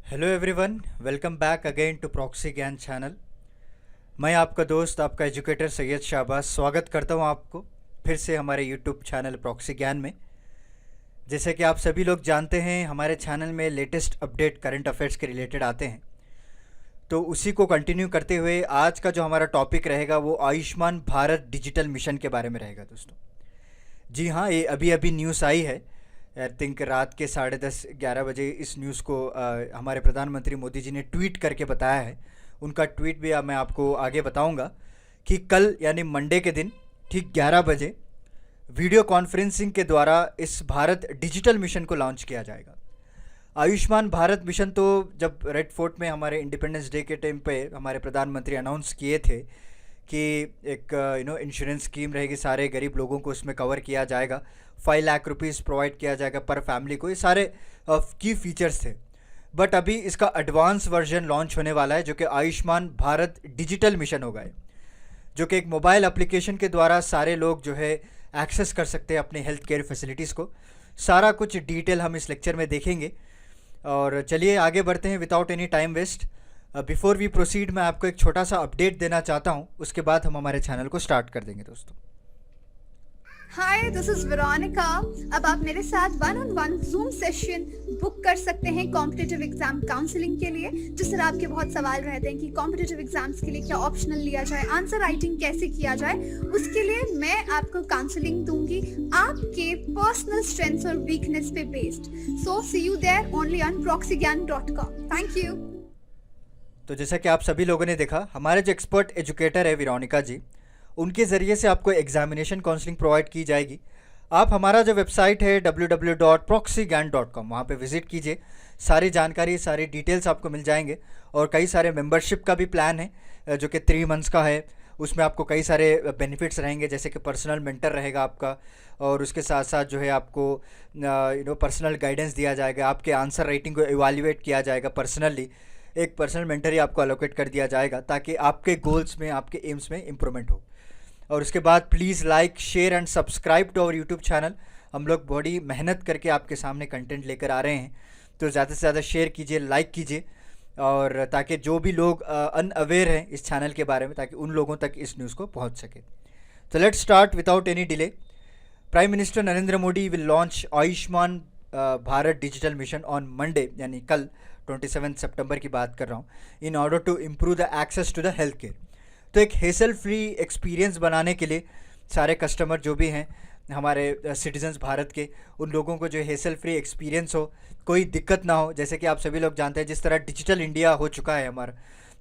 Hello everyone, welcome back again to proxy Gyan channel. मैं आपका दोस्त, आपका एजुकेटर सैयद शाहबाज स्वागत करता हूं आपको फिर से हमारे यूट्यूब चैनल प्रॉक्सी ज्ञान में। जैसे कि आप सभी लोग जानते हैं, हमारे चैनल में लेटेस्ट अपडेट करंट अफेयर्स के रिलेटेड आते हैं। तो उसी को कंटिन्यू करते हुए आज का जो हमारा टॉपिक रहेगा वो आयुष्मान भारत डिजिटल मिशन के बारे में रहेगा दोस्तों। जी हाँ, ये अभी अभी न्यूज़ आई है। आई थिंक रात के 10:30-11 बजे इस न्यूज़ को हमारे प्रधानमंत्री मोदी जी ने ट्वीट करके बताया है। उनका ट्वीट भी मैं आपको आगे बताऊंगा कि कल यानी मंडे के दिन ठीक 11 बजे वीडियो कॉन्फ्रेंसिंग के द्वारा इस भारत डिजिटल मिशन को लॉन्च किया जाएगा। आयुष्मान भारत मिशन तो जब रेड फोर्ट में हमारे इंडिपेंडेंस डे के टाइम पे हमारे प्रधानमंत्री अनाउंस किए थे कि एक इंश्योरेंस स्कीम रहेगी, सारे गरीब लोगों को उसमें कवर किया जाएगा, 5 लाख रुपीज़ प्रोवाइड किया जाएगा पर फैमिली को, ये सारे की फीचर्स थे। बट अभी इसका एडवांस वर्जन लॉन्च होने वाला है जो कि आयुष्मान भारत डिजिटल मिशन होगा, जो कि एक मोबाइल एप्लीकेशन के द्वारा सारे लोग जो है एक्सेस कर सकते हैं अपने हेल्थ केयर फैसिलिटीज़ को। सारा कुछ डिटेल हम इस लेक्चर में देखेंगे। और चलिए आगे बढ़ते हैं without any time waste. Before we proceed, मैं आपको एक छोटा सा अपडेट देना चाहता हूं, उसके बाद हम हमारे चैनल को स्टार्ट कर देंगे दोस्तों। हाय, दिस इज वेरोनिका। अब आप मेरे साथ one on one zoom session book कर सकते हैं कॉम्पिटिटिव एग्जाम काउंसलिंग के लिए। जिस तरह आपके बहुत सवाल रहते हैं कि कॉम्पिटिटिव एग्जाम्स के लिए क्या ऑप्शनल लिया जाए, आंसर राइटिंग कैसे किया जाए, उसके लिए मैं आपको काउंसलिंग दूंगी आपके पर्सनल स्ट्रेंथ्स और वीकनेस पे based. So see you there only on proxygyan.com। Thank you. तो जैसा कि आप सभी लोगों ने देखा, हमारे जो एक्सपर्ट एजुकेटर है वेरोनिका जी, उनके ज़रिए से आपको एग्जामिनेशन काउंसलिंग प्रोवाइड की जाएगी। आप हमारा जो वेबसाइट है www.proxygyan.com, वहाँ पे विज़िट कीजिए। सारी जानकारी, सारी डिटेल्स आपको मिल जाएंगे। और कई सारे मेंबरशिप का भी प्लान है जो कि 3 मंथ्स का है। उसमें आपको कई सारे बेनिफिट्स रहेंगे, जैसे कि पर्सनल मेंटर रहेगा आपका, और उसके साथ साथ जो है आपको पर्सनल गाइडेंस दिया जाएगा, आपके आंसर राइटिंग को इवाल्यूएट किया जाएगा पर्सनली। एक पर्सनल मेंटर ही आपको अलोकेट कर दिया जाएगा ताकि आपके गोल्स में, आपके एम्स में इम्प्रूवमेंट हो। और उसके बाद please like, share and subscribe to our YouTube channel. हम लोग बड़ी मेहनत करके आपके सामने कंटेंट लेकर आ रहे हैं, तो ज़्यादा से ज़्यादा शेयर कीजिए, लाइक कीजिए, और ताकि जो भी लोग अनअवेयर हैं इस चैनल के बारे में, ताकि उन लोगों तक इस न्यूज़ को पहुंच सके। तो let's start without any delay. Prime minister Narendra Modi will launch Ayushman Bharat digital mission on Monday, यानी कल 27 सितंबर की बात कर रहा हूँ, in order to improve the access to the health care. तो एक हेसल फ्री एक्सपीरियंस बनाने के लिए सारे कस्टमर जो भी हैं हमारे सिटीजन्स भारत के, उन लोगों को जो हेसल फ्री एक्सपीरियंस हो, कोई दिक्कत ना हो। जैसे कि आप सभी लोग जानते हैं जिस तरह डिजिटल इंडिया हो चुका है हमारा,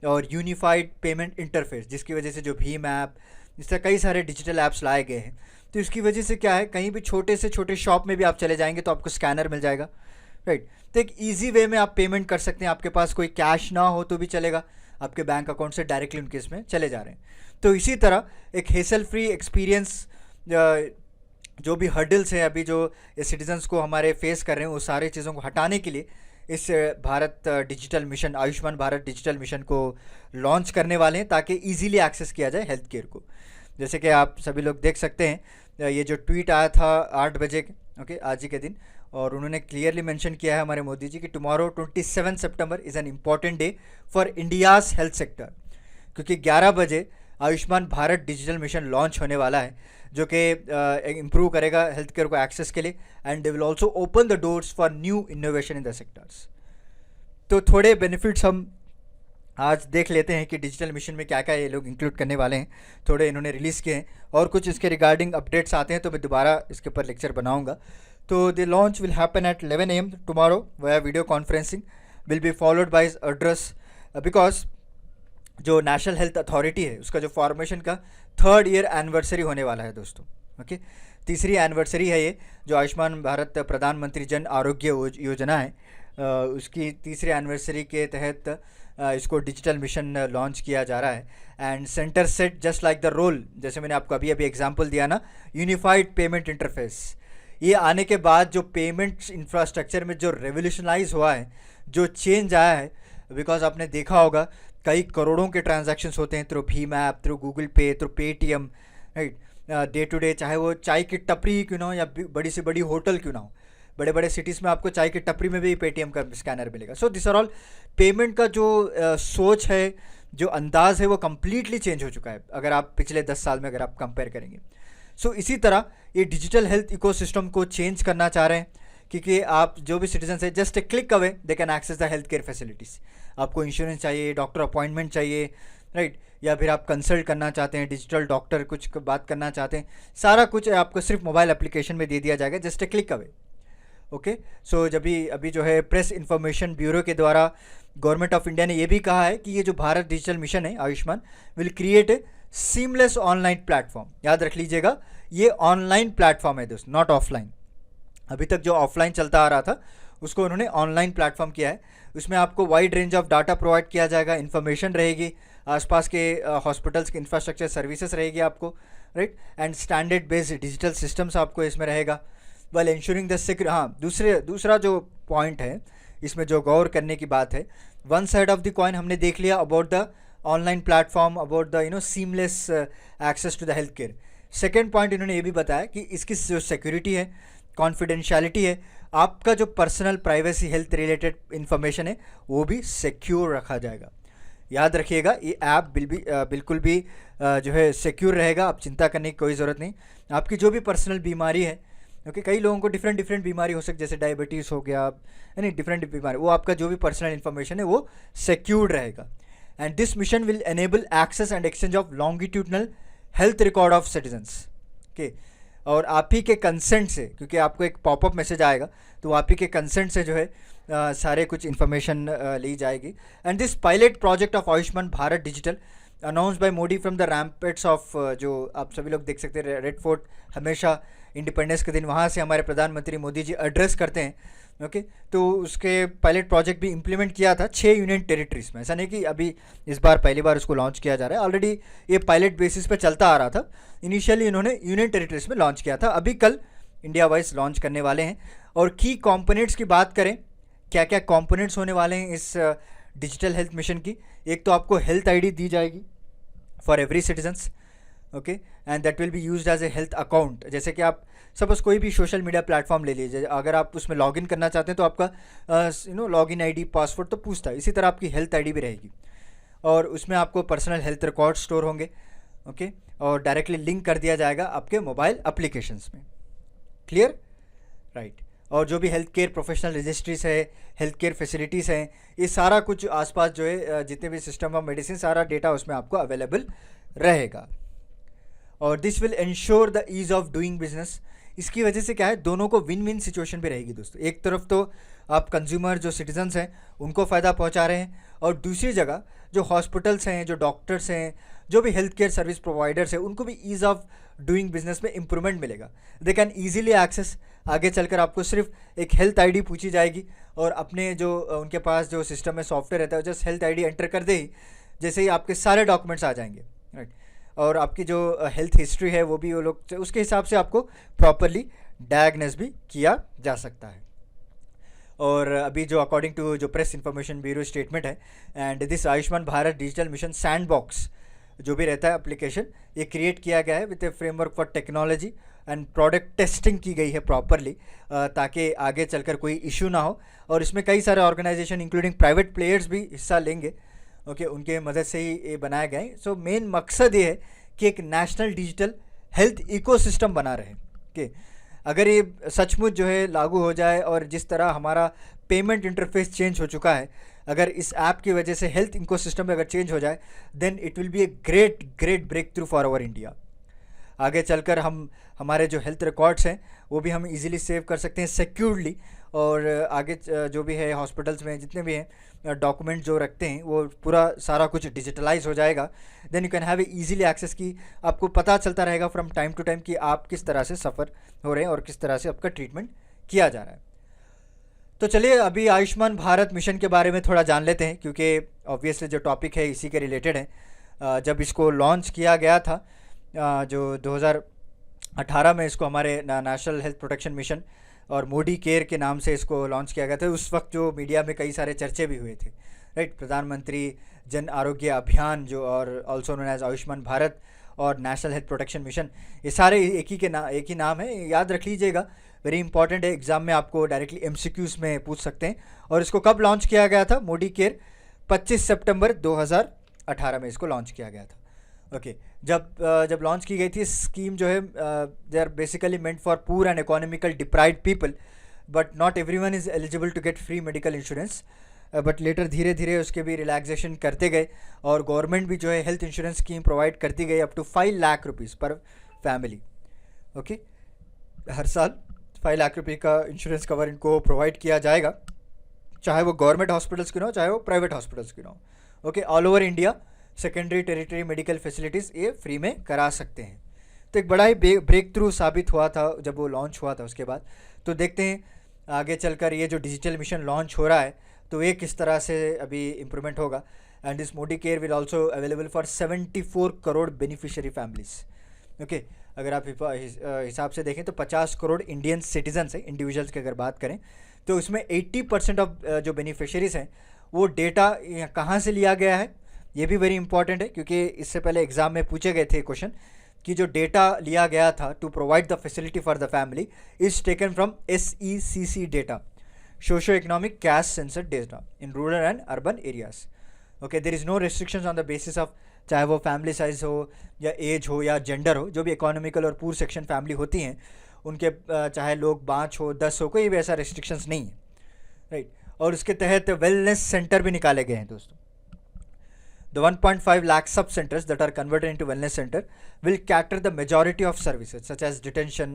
और यूनिफाइड पेमेंट इंटरफेस, जिसकी वजह से जो भीम ऐप, इस तरह कई सारे डिजिटल ऐप्स लाए गए हैं। तो इसकी वजह से क्या है, कहीं भी छोटे से छोटे शॉप में भी आप चले जाएंगे तो आपको स्कैनर मिल जाएगा, राइट। तो एक ईजी वे में आप पेमेंट कर सकते हैं। आपके पास कोई कैश ना हो तो भी चलेगा, आपके बैंक अकाउंट से डायरेक्टली उनके इसमें चले जा रहे हैं। तो इसी तरह एक हेसल फ्री एक्सपीरियंस, जो भी हर्डल्स हैं अभी जो सिटीजन्स को हमारे फेस कर रहे हैं, वो सारी चीज़ों को हटाने के लिए इस Bharat digital mission, Ayushman Bharat digital mission को लॉन्च करने वाले हैं, ताकि इजीली एक्सेस किया जाए हेल्थ केयर को। जैसे कि आप सभी लोग देख सकते हैं, ये जो ट्वीट आया था 8 बजे, ओके, आज ही के दिन, और उन्होंने क्लियरली मेंशन किया है हमारे मोदी जी कि tomorrow 27 September is an important day for India's health sector, क्योंकि 11 बजे Ayushman Bharat digital mission launch होने वाला है, जो कि इम्प्रूव करेगा हेल्थ केयर को एक्सेस के लिए, and they will also open the doors for new innovation in the sectors. तो थोड़े बेनिफिट्स हम आज देख लेते हैं कि डिजिटल मिशन में क्या क्या ये लोग इंक्लूड करने वाले हैं। थोड़े इन्होंने रिलीज़ किए हैं, और कुछ इसके रिगार्डिंग अपडेट्स आते हैं तो मैं दोबारा इसके ऊपर लेक्चर बनाऊंगा। तो the launch will happen at 11 AM tomorrow via video conferencing, will be followed by address, because जो नेशनल हेल्थ अथॉरिटी है उसका जो फॉर्मेशन का 3rd ईयर एनिवर्सरी होने वाला है दोस्तों, ओके। तीसरी एनिवर्सरी है ये, जो आयुष्मान भारत प्रधानमंत्री जन आरोग्य योजना है, उसकी तीसरी एनिवर्सरी के तहत इसको डिजिटल मिशन लॉन्च किया जा रहा है। And centre set just like the role, जैसे मैंने आपको अभी अभी एग्जांपल दिया ना, यूनिफाइड पेमेंट इंटरफेस, ये आने के बाद जो पेमेंट इंफ्रास्ट्रक्चर में जो रेवोल्यूशनाइज हुआ है, जो चेंज आया है, बिकॉज आपने देखा होगा कई करोड़ों के ट्रांजैक्शंस होते हैं थ्रू भीम app, through Google Pay, through Paytm, right, day to day, चाहे वो चाय की टपरी क्यों ना हो या बड़ी से बड़ी होटल क्यों ना हो, बड़े बड़े सिटीज़ में आपको चाय की टपरी में भी पेटीएम का स्कैनर मिलेगा. So this are all payment का जो सोच है, जो अंदाज है, वो कम्प्लीटली चेंज हो चुका है अगर आप पिछले 10 साल में अगर आप कंपेयर करेंगे. सो इसी तरह ये डिजिटल हेल्थ इकोसिस्टम को चेंज करना चाह रहे हैं, क्योंकि आप जो भी सिटीजन है, just a click away they can access the health care facilities. आपको इंश्योरेंस चाहिए, डॉक्टर अपॉइंटमेंट चाहिए, राइट, या फिर आप कंसल्ट करना चाहते हैं, डिजिटल डॉक्टर कुछ बात करना चाहते हैं, सारा कुछ आपको सिर्फ मोबाइल एप्लीकेशन में दे दिया जाएगा, just a click away. Okay. So जब अभी जो है प्रेस इंफॉर्मेशन ब्यूरो के द्वारा गवर्नमेंट ऑफ इंडिया ने ये भी कहा है कि ये जो भारत डिजिटल मिशन है Ayushman will create a seamless online platform. याद रख लीजिएगा, ये ऑनलाइन प्लेटफॉर्म है दोस्त, नॉट ऑफलाइन. अभी तक जो ऑफलाइन चलता आ रहा था उसको उन्होंने ऑनलाइन प्लेटफॉर्म किया है. उसमें आपको wide range of data provide किया जाएगा, इन्फॉर्मेशन रहेगी, आसपास के हॉस्पिटल्स की इंफ्रास्ट्रक्चर सर्विसेज रहेगी आपको, right, and standard based digital systems आपको इसमें रहेगा, वेल इंश्योरिंग द सिक्योर. हाँ, दूसरा जो पॉइंट है इसमें जो गौर करने की बात है, one side of the coin हमने देख लिया about the online platform, about the seamless access to the health care. Second point इन्होंने ये भी बताया कि इसकी जो सिक्योरिटी है, कॉन्फिडेंशियलिटी है, आपका जो personal privacy health related information है वो भी सिक्योर रखा जाएगा. याद रखिएगा, ये ऐप बिल्कुल भी जो है सिक्योर रहेगा, आप चिंता करने की कोई ज़रूरत नहीं. आपकी जो भी पर्सनल बीमारी है, ओके, कई लोगों को डिफरेंट बीमारी हो सकती है, जैसे डायबिटीज़ हो गया, यानी डिफरेंट बीमारी, वो आपका जो भी पर्सनल इन्फॉर्मेशन है वो सिक्योर रहेगा. And this mission will enable access and exchange of longitudinal health record of citizens. Okay. और आप ही के कंसेंट से, क्योंकि आपको एक पॉपअप मैसेज आएगा तो आप ही के कंसेंट से जो है सारे कुछ इन्फॉर्मेशन ली जाएगी. And this pilot project of Ayushman Bharat digital announce by Modi from the ramparts of, जो आप सभी लोग देख सकते हैं, रेड फोर्ट हमेशा इंडिपेंडेंस के दिन वहाँ से हमारे प्रधानमंत्री मोदी जी एड्रेस करते हैं. ओके. तो उसके पायलट प्रोजेक्ट भी इम्प्लीमेंट किया था 6 यूनियन टेरिटरीज़ में. ऐसा नहीं कि अभी इस बार पहली बार उसको लॉन्च किया जा रहा है, ऑलरेडी ये पायलट बेसिस पे चलता आ रहा था. इनिशियली इन्होंने यूनियन टेरिटरीज़ में लॉन्च किया था, अभी कल इंडिया वाइज लॉन्च करने वाले हैं. और की कॉम्पोनेंट्स की बात करें, क्या क्या कॉम्पोनेंट्स होने वाले हैं इस डिजिटल हेल्थ मिशन की. एक तो आपको हेल्थ आईडी दी जाएगी for every citizens, okay, and that will be used as a health account. जैसे कि आप सपोज कोई भी सोशल मीडिया प्लेटफॉर्म ले लीजिए, अगर आप उसमें लॉगिन करना चाहते हैं तो आपका लॉगिन आईडी, पासवर्ड तो पूछता है, इसी तरह आपकी हेल्थ आईडी भी रहेगी. और उसमें आपको पर्सनल हेल्थ रिकॉर्ड स्टोर होंगे, ओके, और डायरेक्टली लिंक कर दिया जाएगा आपके मोबाइल एप्लीकेशंस में. Clear, right. और जो भी हेल्थ केयर प्रोफेशनल रजिस्ट्रीज है, हेल्थ केयर फैसिलिटीज़ हैं, ये सारा कुछ आसपास जो है जितने भी सिस्टम ऑफ मेडिसिन, सारा डेटा उसमें आपको अवेलेबल रहेगा. और this will ensure the ease of doing business. इसकी वजह से क्या है, दोनों को विन विन सिचुएशन भी रहेगी दोस्तों. एक तरफ तो आप कंज्यूमर जो सिटीजन्स हैं उनको फ़ायदा पहुंचा रहे हैं, और दूसरी जगह जो हॉस्पिटल्स हैं, जो डॉक्टर्स हैं, जो भी हेल्थ केयर सर्विस प्रोवाइडर्स हैं, उनको भी ईज़ ऑफ डूइंग बिजनेस में इंप्रूवमेंट मिलेगा. They can easily access. आगे चलकर आपको सिर्फ एक हेल्थ आईडी पूछी जाएगी, और अपने जो उनके पास जो सिस्टम में सॉफ्टवेयर रहता है, जस्ट हेल्थ आईडी एंटर कर दे ही जैसे ही आपके सारे डॉक्यूमेंट्स आ जाएंगे, राइट. और आपकी जो हेल्थ हिस्ट्री है वो भी वो लोग उसके हिसाब से आपको प्रॉपरली डायग्नोस भी किया जा सकता है. और अभी जो अकॉर्डिंग टू जो प्रेस इंफॉर्मेशन ब्यूरो स्टेटमेंट है, and this Ayushman Bharat digital mission sandbox जो भी रहता है एप्लीकेशन, ये क्रिएट किया गया है with A framework for technology and product testing की गई है प्रॉपरली, ताकि आगे चलकर कोई इशू ना हो. और इसमें कई सारे ऑर्गेनाइजेशन इंक्लूडिंग प्राइवेट प्लेयर्स भी हिस्सा लेंगे, ओके, उनके मदद से ही ये बनाया गया है. सो मेन मकसद ये है कि एक नेशनल डिजिटल हेल्थ इकोसिस्टम बना रहे. ओके. अगर ये सचमुच जो है लागू हो जाए, और जिस तरह हमारा पेमेंट इंटरफेस चेंज हो चुका है, अगर इस ऐप की वजह से हेल्थ इकोसिस्टम अगर चेंज हो जाए, then it will be a great breakthrough for our India. आगे चलकर हम हमारे जो हेल्थ रिकॉर्ड्स हैं वो भी हम इजीली सेव कर सकते हैं सिक्योरली. और आगे जो भी है हॉस्पिटल्स में जितने भी हैं डॉक्यूमेंट जो रखते हैं वो पूरा सारा कुछ डिजिटलाइज हो जाएगा. Then you can have a easily access की आपको पता चलता रहेगा फ्रॉम टाइम टू टाइम कि आप किस तरह से सफ़र हो रहे हैं और किस तरह से आपका ट्रीटमेंट किया जा रहा है. तो चलिए अभी आयुष्मान भारत मिशन के बारे में थोड़ा जान लेते हैं, क्योंकि ऑब्वियसली जो टॉपिक है इसी के रिलेटेड है. जब इसको लॉन्च किया गया था जो 2018 में, इसको हमारे नेशनल हेल्थ प्रोटेक्शन मिशन और मोदी केयर के नाम से इसको लॉन्च किया गया था. उस वक्त जो मीडिया में कई सारे चर्चे भी हुए थे, राइट. प्रधानमंत्री जन आरोग्य अभियान जो, और also known as Ayushman Bharat और नेशनल हेल्थ प्रोटेक्शन मिशन, ये सारे एक ही नाम है. याद रख लीजिएगा, वेरी इंपॉर्टेंट है, एग्जाम में आपको डायरेक्टली एमसीक्यूज में पूछ सकते हैं। और इसको कब लॉन्च किया गया था? मोदी केयर 25 सितंबर 2018 में इसको लॉन्च किया गया था। ओके, जब लॉन्च की गई थी स्कीम जो है, they are basically meant for poor and economical deprived people, but not everyone is eligible to get free medical insurance. But later धीरे धीरे उसके भी रिलैक्सेशन करते गए और गवर्नमेंट भी जो है हेल्थ इंश्योरेंस स्कीम प्रोवाइड करती गई अप टू 5 लाख रुपीज़ पर फैमिली। ओके, हर साल 5 लाख रुपये का इंश्योरेंस कवर इनको प्रोवाइड किया जाएगा, चाहे वो गवर्नमेंट हॉस्पिटल्स की ना हो, चाहे वो प्राइवेट हॉस्पिटल्स की ना हो। Okay, all over India secondary territory medical facilities ये फ्री में करा सकते हैं। तो एक बड़ा ही ब्रेक थ्रू साबित हुआ था जब वो लॉन्च हुआ था उसके बाद। तो देखते हैं आगे चलकर ये जो डिजिटल मिशन लॉन्च हो रहा है तो ये किस तरह से अभी इम्प्रूवमेंट होगा। And this Modi care will also available for 74 crore beneficiary families. Okay, अगर आप हिसाब से देखें तो 50 करोड़ इंडियन सिटीजन्स हैं, इंडिविजुअल्स की अगर बात करें तो उसमें 80% ऑफ जो बेनिफिशरीज हैं वो डेटा कहाँ से लिया गया है ये भी वेरी इंपॉर्टेंट है, क्योंकि इससे पहले एग्जाम में पूछे गए थे क्वेश्चन कि जो डेटा लिया गया था to provide the facility for the family is taken from SECC data, socio economic caste census data in rural and urban areas. Okay, there is no restrictions on the basis of चाहे वो family size हो या as हो या gender हो। जो भी economical और पूर सेक्शन फैमिली होती हैं उनके चाहे लोग 5 हो 10 हो, कोई भी ऐसा रिस्ट्रिक्शंस नहीं है, राइट। और उसके तहत वेलनेस सेंटर भी निकाले गए हैं दोस्तों। The 1.5 lakh sub centers that are converted into wellness center will cater the majority of services such as detention,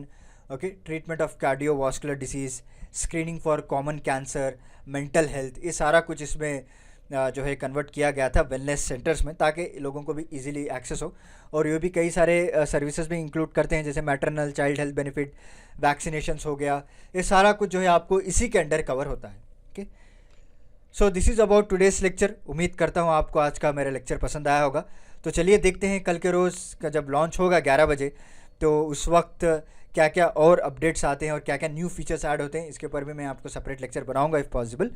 okay, treatment of cardiovascular disease, screening for common cancer, mental health। ये सारा कुछ इसमें जो है कन्वर्ट किया गया था wellness centres में, ताकि लोगों को भी इजीली एक्सेस हो। और ये भी कई सारे सर्विसेज भी इंक्लूड करते हैं, जैसे maternal child health benefit, vaccinations हो गया, ये सारा कुछ जो है आपको इसी के अंडर कवर होता है। Okay, so this is about today's lecture. उम्मीद करता हूँ आपको आज का मेरा लेक्चर पसंद आया होगा। तो चलिए देखते हैं कल के रोज़ का जब लॉन्च होगा 11 बजे, तो उस वक्त क्या क्या और अपडेट्स आते हैं और क्या क्या न्यू फीचर्स ऐड होते हैं, इसके ऊपर भी मैं आपको सेपरेट लेक्चर बनाऊंगा इफ़ पॉसिबल।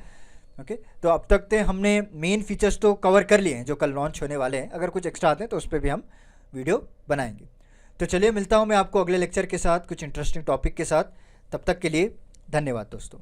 ओके, तो अब तक तो हमने मेन फीचर्स तो कवर कर लिए हैं जो कल लॉन्च होने वाले हैं। अगर कुछ एक्स्ट्रा आते हैं तो उस पर भी हम वीडियो बनाएंगे। तो चलिए मिलता हूँ मैं आपको अगले लेक्चर के साथ कुछ इंटरेस्टिंग टॉपिक के साथ। तब तक के लिए धन्यवाद दोस्तों।